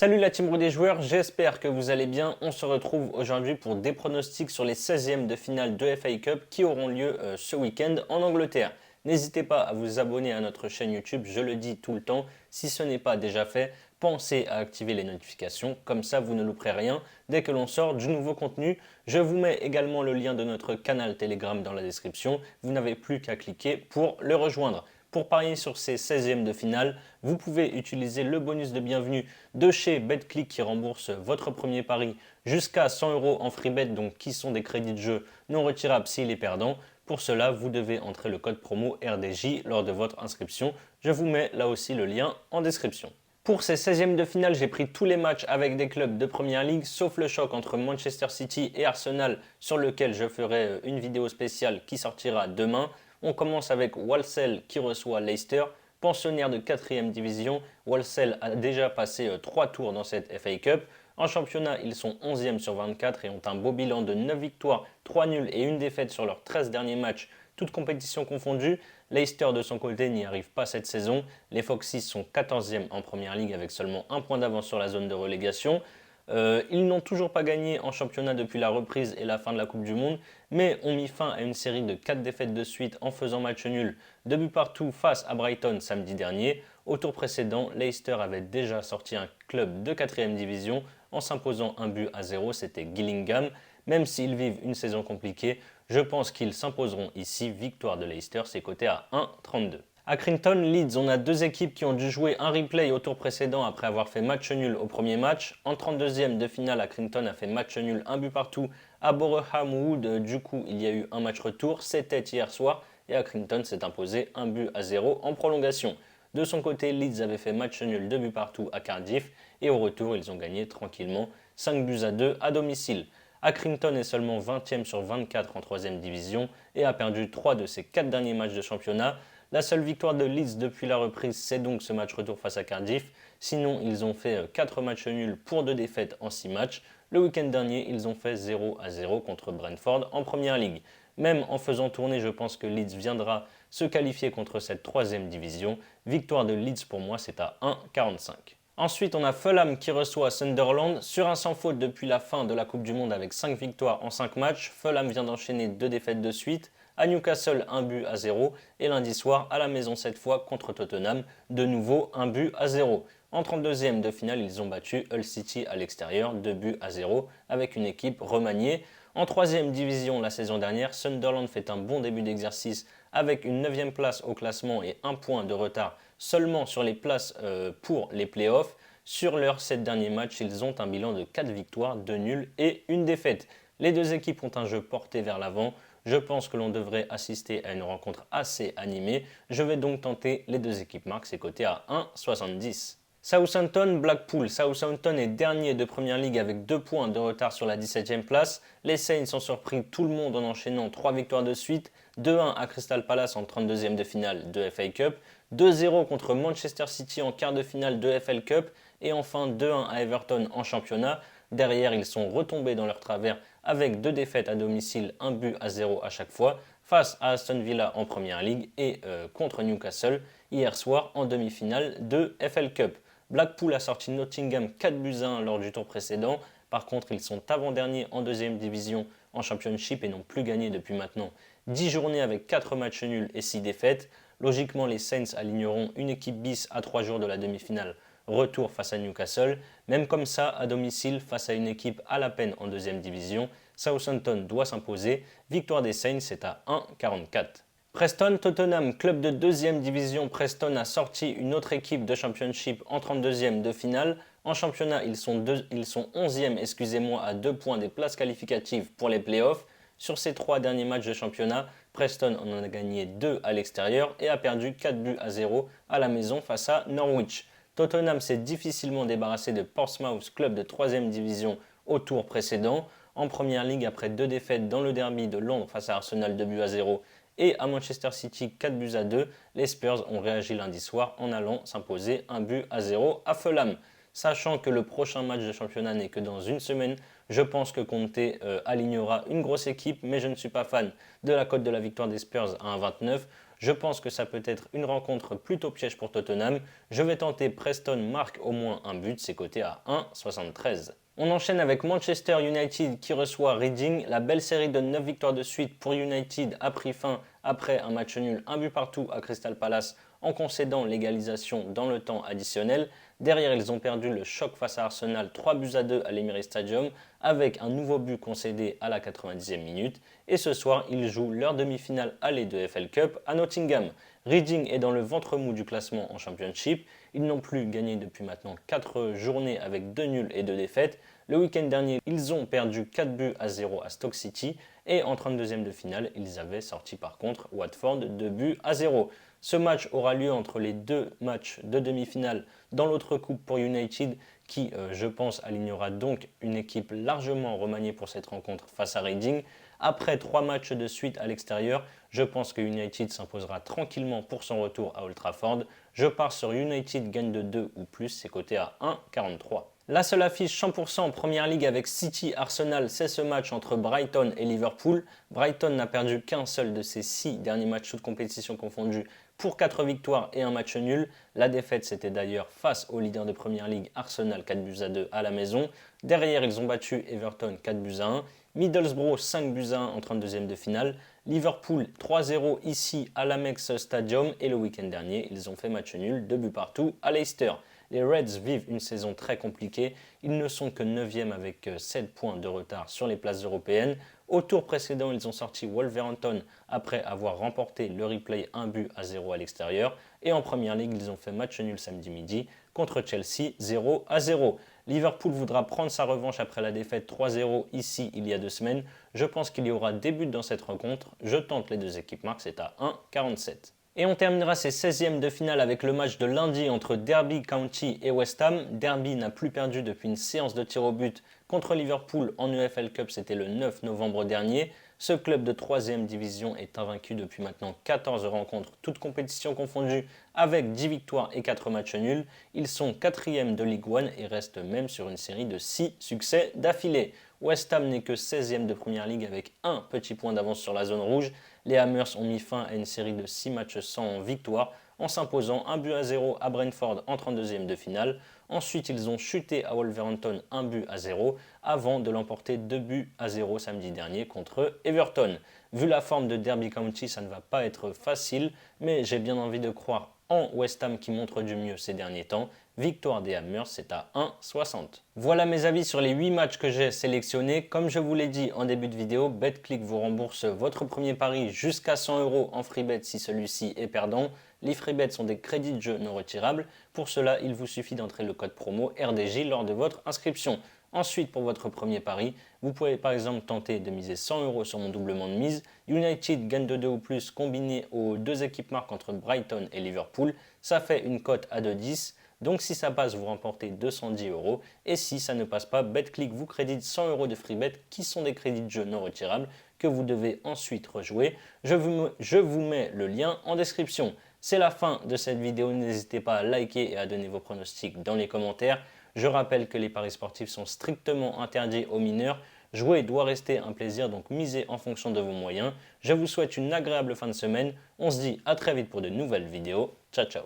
Salut la team des joueurs, j'espère que vous allez bien. On se retrouve aujourd'hui pour des pronostics sur les 16e de finale de FA Cup qui auront lieu ce week-end en Angleterre. N'hésitez pas à vous abonner à notre chaîne YouTube, je le dis tout le temps. Si ce n'est pas déjà fait, pensez à activer les notifications, comme ça vous ne louperez rien dès que l'on sort du nouveau contenu. Je vous mets également le lien de notre canal Telegram dans la description, vous n'avez plus qu'à cliquer pour le rejoindre. Pour parier sur ces 16e de finale, vous pouvez utiliser le bonus de bienvenue de chez BetClick qui rembourse votre premier pari jusqu'à 100 € en free bet, donc qui sont des crédits de jeu non retirables s'il est perdant. Pour cela, vous devez entrer le code promo RDJ lors de votre inscription. Je vous mets là aussi le lien en description. Pour ces 16e de finale, j'ai pris tous les matchs avec des clubs de Première Ligue, sauf le choc entre Manchester City et Arsenal, sur lequel je ferai une vidéo spéciale qui sortira demain. On commence avec Walsall qui reçoit Leicester. Pensionnaire de 4e division, Walsall a déjà passé 3 tours dans cette FA Cup. En championnat, ils sont 11e sur 24 et ont un beau bilan de 9 victoires, 3 nuls et 1 défaite sur leurs 13 derniers matchs, toutes compétitions confondues. Leicester de son côté n'y arrive pas cette saison. Les Foxes sont 14e en Première Ligue avec seulement un point d'avance sur la zone de relégation. Ils n'ont toujours pas gagné en championnat depuis la reprise et la fin de la Coupe du Monde, mais ont mis fin à une série de 4 défaites de suite en faisant match nul, 2 buts partout face à Brighton samedi dernier. Au tour précédent, Leicester avait déjà sorti un club de 4e division en s'imposant 1-0, c'était Gillingham. Même s'ils vivent une saison compliquée, je pense qu'ils s'imposeront ici. Victoire de Leicester, c'est coté à 1,32. À Accrington, Leeds, on a deux équipes qui ont dû jouer un replay au tour précédent après avoir fait match nul au premier match. En 32e de finale, Accrington a fait match nul, un but partout à Boreham Wood. Du coup, il y a eu un match retour, c'était hier soir et Accrington s'est imposé 1-0 en prolongation. De son côté, Leeds avait fait match nul, 2 buts partout à Cardiff et au retour, ils ont gagné tranquillement 5-2 à domicile. Accrington est seulement 20e sur 24 en 3e division et a perdu 3 de ses 4 derniers matchs de championnat. La seule victoire de Leeds depuis la reprise, c'est donc ce match retour face à Cardiff. Sinon, ils ont fait 4 matchs nuls pour 2 défaites en 6 matchs. Le week-end dernier, ils ont fait 0-0 contre Brentford en Première Ligue. Même en faisant tourner, je pense que Leeds viendra se qualifier contre cette 3e division. Victoire de Leeds pour moi, c'est à 1,45. Ensuite, on a Fulham qui reçoit Sunderland sur un sans faute depuis la fin de la Coupe du Monde avec 5 victoires en 5 matchs. Fulham vient d'enchaîner 2 défaites de suite. À Newcastle, 1-0 et lundi soir à la maison cette fois contre Tottenham, de nouveau 1-0. En 32e de finale, ils ont battu Hull City à l'extérieur, 2-0 avec une équipe remaniée. En 3e division la saison dernière, Sunderland fait un bon début d'exercice avec une 9e place au classement et un point de retard seulement sur les places pour les playoffs. Sur leurs 7 derniers matchs, ils ont un bilan de 4 victoires, 2 nuls et une défaite. Les deux équipes ont un jeu porté vers l'avant. Je pense que l'on devrait assister à une rencontre assez animée. Je vais donc tenter les deux équipes marques, c'est coté à 1,70. Southampton, Blackpool. Southampton est dernier de Première Ligue avec 2 points de retard sur la 17e place. Les Saints ont surpris tout le monde en enchaînant 3 victoires de suite. 2-1 à Crystal Palace en 32e de finale de FA Cup. 2-0 contre Manchester City en quart de finale de FL Cup. Et enfin 2-1 à Everton en championnat. Derrière, ils sont retombés dans leur travers avec 2 défaites à domicile, 1-0 à chaque fois, face à Aston Villa en Première Ligue et contre Newcastle hier soir en demi-finale de FL Cup. Blackpool a sorti Nottingham 4-1 lors du tour précédent. Par contre, ils sont avant-derniers en 2e division en Championship et n'ont plus gagné depuis maintenant 10 journées avec 4 matchs nuls et 6 défaites. Logiquement, les Saints aligneront une équipe bis à 3 jours de la demi-finale. Retour face à Newcastle. Même comme ça, à domicile, face à une équipe à la peine en 2e division, Southampton doit s'imposer. Victoire des Saints, c'est à 1,44. Preston Tottenham, club de 2e division, Preston a sorti une autre équipe de Championship en 32e de finale. En championnat, ils sont 11e à 2 points des places qualificatives pour les playoffs. Sur ces 3 derniers matchs de championnat, Preston en a gagné 2 à l'extérieur et a perdu 4-0 à la maison face à Norwich. Tottenham s'est difficilement débarrassé de Portsmouth, club de 3e division au tour précédent. En Première Ligue, après 2 défaites dans le derby de Londres face à Arsenal 2-0 et à Manchester City 4-2, les Spurs ont réagi lundi soir en allant s'imposer 1-0 à Fulham. Sachant que le prochain match de championnat n'est que dans une semaine, je pense que Conte alignera une grosse équipe, mais je ne suis pas fan de la cote de la victoire des Spurs à 1,29. Je pense que ça peut être une rencontre plutôt piège pour Tottenham. Je vais tenter Preston marque au moins un but, c'est coté à 1,73. On enchaîne avec Manchester United qui reçoit Reading. La belle série de 9 victoires de suite pour United a pris fin après un match nul, un but partout à Crystal Palace en concédant l'égalisation dans le temps additionnel. Derrière, ils ont perdu le choc face à Arsenal 3-2 à l'Emirates Stadium avec un nouveau but concédé à la 90e minute. Et ce soir, ils jouent leur demi-finale aller de FL Cup à Nottingham. Reading est dans le ventre mou du classement en Championship. Ils n'ont plus gagné depuis maintenant 4 journées avec 2 nuls et 2 défaites. Le week-end dernier, ils ont perdu 4-0 à Stoke City et en 32e de finale, ils avaient sorti par contre Watford 2-0. Ce match aura lieu entre les deux matchs de demi-finale dans l'autre coupe pour United qui, je pense, alignera donc une équipe largement remaniée pour cette rencontre face à Reading. Après 3 matchs de suite à l'extérieur, je pense que United s'imposera tranquillement pour son retour à Old Trafford. Je pars sur United gagne de 2 ou plus, c'est coté à 1,43. La seule affiche 100% en Première Ligue avec City Arsenal, c'est ce match entre Brighton et Liverpool. Brighton n'a perdu qu'un seul de ses 6 derniers matchs toutes compétitions confondues pour 4 victoires et un match nul. La défaite c'était d'ailleurs face au leader de Première Ligue Arsenal 4-2 à la maison. Derrière ils ont battu Everton 4-1. Middlesbrough 5-1 en 32e de finale. Liverpool 3-0 ici à l'Amex Stadium et le week-end dernier ils ont fait match nul, 2 buts partout à Leicester. Les Reds vivent une saison très compliquée, ils ne sont que 9e avec 7 points de retard sur les places européennes. Au tour précédent, ils ont sorti Wolverhampton après avoir remporté le replay 1-0 à l'extérieur. Et en Première Ligue, ils ont fait match nul samedi midi contre Chelsea 0-0. Liverpool voudra prendre sa revanche après la défaite 3-0 ici il y a 2 semaines. Je pense qu'il y aura des buts dans cette rencontre. Je tente les deux équipes marques, c'est à 1,47. Et on terminera ces 16e de finale avec le match de lundi entre Derby County et West Ham. Derby n'a plus perdu depuis une séance de tir au but contre Liverpool en EFL Cup, c'était le 9 novembre dernier. Ce club de 3e division est invaincu depuis maintenant 14 rencontres, toutes compétitions confondues, avec 10 victoires et 4 matchs nuls. Ils sont 4e de Ligue 1 et restent même sur une série de 6 succès d'affilée. West Ham n'est que 16e de Première Ligue avec un petit point d'avance sur la zone rouge. Les Hammers ont mis fin à une série de 6 matchs sans victoire en s'imposant 1-0 à Brentford en 32e de finale. Ensuite, ils ont chuté à Wolverhampton 1-0 avant de l'emporter 2-0 samedi dernier contre Everton. Vu la forme de Derby County, ça ne va pas être facile, mais j'ai bien envie de croire en West Ham qui montre du mieux ces derniers temps. Victoire des Hammers, c'est à 1,60. Voilà mes avis sur les 8 matchs que j'ai sélectionnés. Comme je vous l'ai dit en début de vidéo, BetClick vous rembourse votre premier pari jusqu'à 100 € en free bet si celui-ci est perdant. Les free bets sont des crédits de jeu non retirables. Pour cela, il vous suffit d'entrer le code promo RDJ lors de votre inscription. Ensuite, pour votre premier pari, vous pouvez par exemple tenter de miser 100 € sur mon doublement de mise. United gagne de 2 ou plus combiné aux deux équipes marques entre Brighton et Liverpool. Ça fait une cote à 2,10. Donc si ça passe, vous remportez 210 € et si ça ne passe pas, BetClick vous crédite 100 € de free bet qui sont des crédits de jeu non retirables que vous devez ensuite rejouer. Je vous mets le lien en description. C'est la fin de cette vidéo, n'hésitez pas à liker et à donner vos pronostics dans les commentaires. Je rappelle que les paris sportifs sont strictement interdits aux mineurs. Jouer doit rester un plaisir, donc misez en fonction de vos moyens. Je vous souhaite une agréable fin de semaine. On se dit à très vite pour de nouvelles vidéos. Ciao ciao.